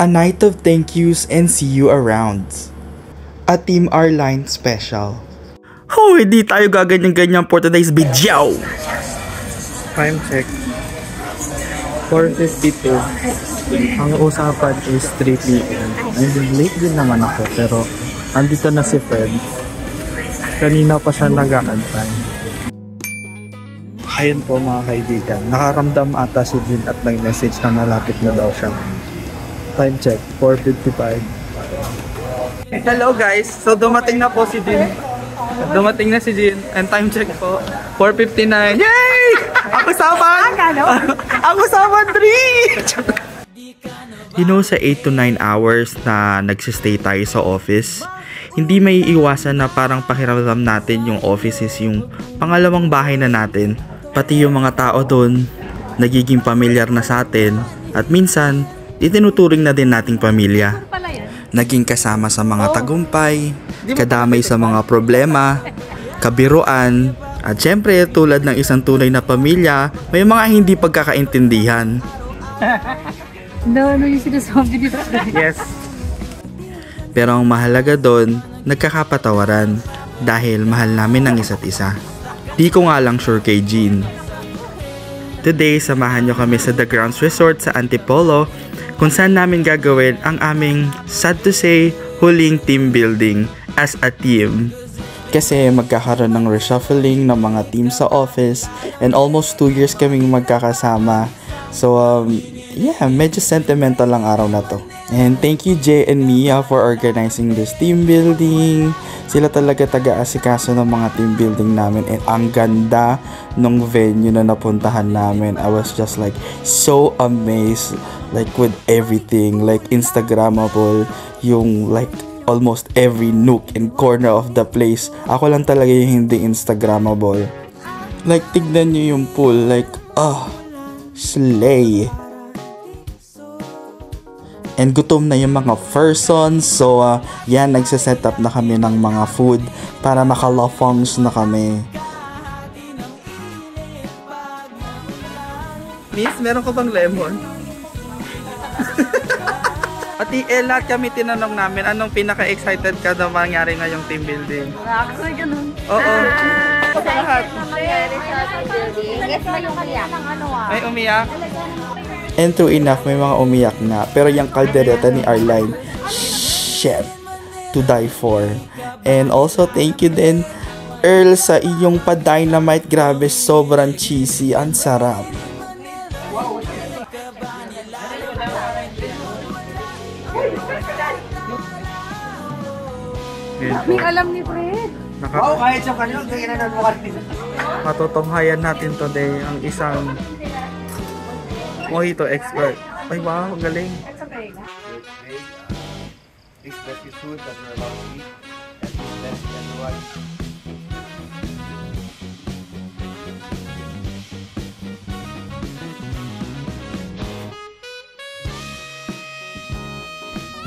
A night of thank yous and see you around. A Team R-Line special. Oh, hindi tayo gaganyan-ganyan for today's video. Time check. 4:52. Ang usapan is 3 p.m. Late din naman ako pero andito na si Fred. Kanina pa siya nag-aantay. Ayun po mga kaibigan. Nakaramdam ata si Jin at nag-message na malapit na daw siya. Time check. 4:55. Hello guys. So dumating na po si Jin. Dumating na si Jin. And time check po. 4:59. Yay! Ako saban! Ako saban 3! You know, sa 8 to 9 hours na nagsistay tayo sa office, hindi may iwasan na parang pakiramdam natin yung office is yung pangalawang bahay na natin. Pati yung mga tao doon, nagiging pamilyar na sa atin at minsan, itinuturing na din nating pamilya. Naging kasama sa mga tagumpay, kadamay sa mga problema, kabiruan, at syempre tulad ng isang tunay na pamilya, may mga hindi pagkakaintindihan. No, yung sinasabi dito. Yes. Pero ang mahalaga doon, nagkakapatawaran dahil mahal namin ang isa't isa. Di ko nga lang sure kay Jean. Today, samahan nyo kami sa The Grounds Resort sa Antipolo kung saan namin gagawin ang aming, sad to say, huling team building as a team. Kasi magkakaroon ng reshuffling ng mga team sa office and almost 2 years kaming magkakasama. So, yeah, medyo sentimental lang araw na to. And thank you Jay and Mia for organizing this team building. Sila talaga taga-asikaso ng mga team building namin. And ang ganda ng venue na napuntahan namin. I was just like so amazed like with everything. Like Instagrammable. Yung like almost every nook and corner of the place. Ako lang talaga yung hindi Instagrammable. Like tignan nyo yung pool. Like, slay. And gutom na yung mga persons. So, yan, nagsiset up na kami ng mga food para maka-lofongs na kami. Miss, meron ko bang lemon? Pati lahat kami tinanong namin, anong pinaka-excited ka na mangyari ngayong team building? Actually, ganun. Oo. Sa lahat. May umiyak? And true enough, may mga umiyak na. Pero yung kaldereta ni R-Line, shit, to die for. And also, thank you din, Earl, sa iyong pa-dynamite. Grabe, sobrang cheesy. Ang sarap. May alam ni Fred. Kahit sa kanyo, kailangan mo kanina. Matutunghayan natin today ang isang mojito expert. Ay wow, ang galing.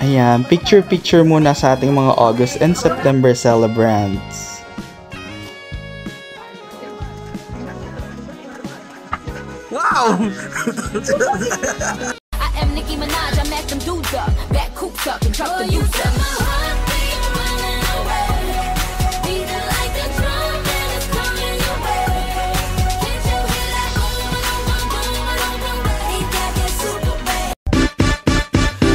Ayan, picture-picture muna sa ating mga August and September celebrants. Wow! I am Nicki Minaj, I met them dudes up, back coops up and truck the youth up.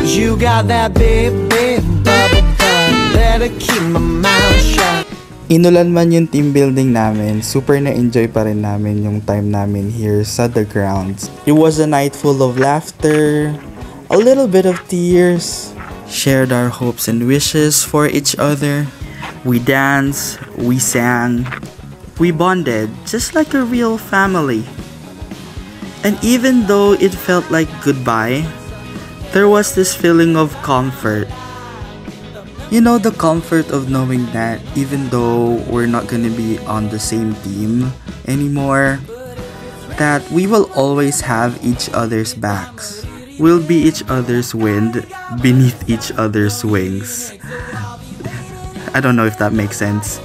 You got that big, big bubble butt, better keep my mouth shut. Inulan man yung team building namin, super na-enjoy pa rin namin yung time namin here sa The Grounds. It was a night full of laughter, a little bit of tears, shared our hopes and wishes for each other. We danced, we sang, we bonded just like a real family. And even though it felt like goodbye, there was this feeling of comfort. You know, the comfort of knowing that even though we're not gonna be on the same team anymore, that we will always have each other's backs. We'll be each other's wind beneath each other's wings. I don't know if that makes sense.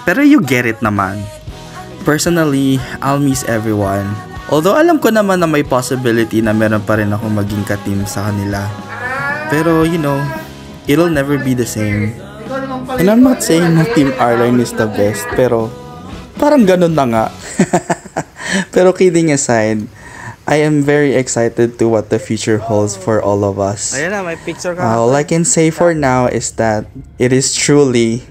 Pero you get it naman. Personally, I'll miss everyone. Although alam ko naman na may possibility na meron pa rin ako maging ka-team sa kanila. Pero, you know, it'll never be the same. And I'm not saying na Team Arline is the best, pero parang ganun na nga. Pero kidding aside, I am very excited to what the future holds for all of us. Ayan na, may picture ka. All I can say for now is that it is truly